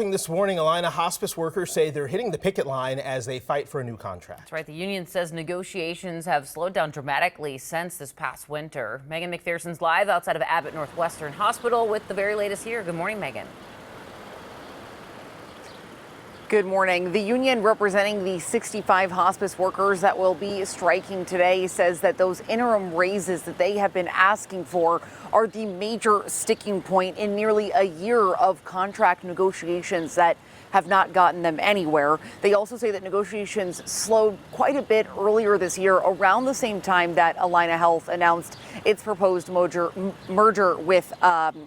This morning, Allina Hospice workers say they're hitting the picket line as they fight for a new contract. That's right. The union says negotiations have slowed down dramatically since this past winter. Megan McPherson's live outside of Abbott Northwestern Hospital with the very latest here. Good morning, Megan. Good morning. The union representing the 65 hospice workers that will be striking today says that those interim raises that they have been asking for are the major sticking point in nearly a year of contract negotiations that have not gotten them anywhere. They also say that negotiations slowed quite a bit earlier this year, around the same time that Allina Health announced its proposed merger with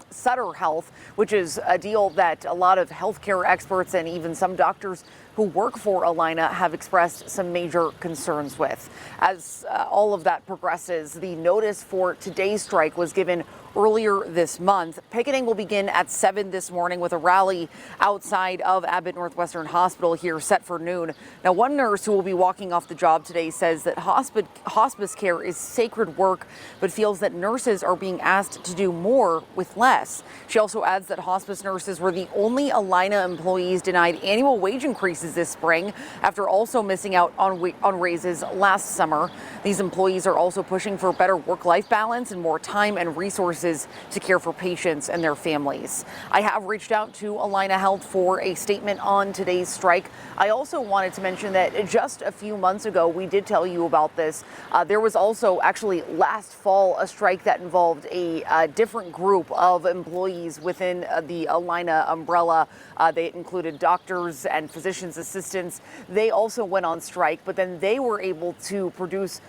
Sutter Health, which is a deal that a lot of healthcare experts and even some doctors who work for Allina have expressed some major concerns with. As all of that progresses, the notice for today's strike was given earlier this month. Picketing will begin at 7 this morning with a rally outside of Abbott Northwestern Hospital here set for noon. Now, one nurse who will be walking off the job today says that hospice care is sacred work, but feels that nurses are being asked to do more with less. She also adds that hospice nurses were the only Allina employees denied annual wage increases this spring after also missing out on raises last summer. These employees are also pushing for better work-life balance and more time and resources to care for patients and their families. I have reached out to Allina Health for a statement on today's strike. I also wanted to mention that just a few months ago, we did tell you about this. There was also actually last fall a strike that involved a different group of employees within the Allina umbrella. They included doctors and physicians assistants. They also went on strike, but then they were able to produce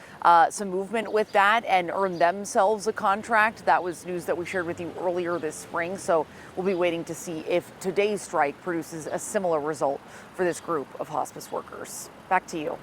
some movement with that and earn themselves a contract. That was news that we shared with you earlier this spring. So we'll be waiting to see if today's strike produces a similar result for this group of hospice workers. Back to you.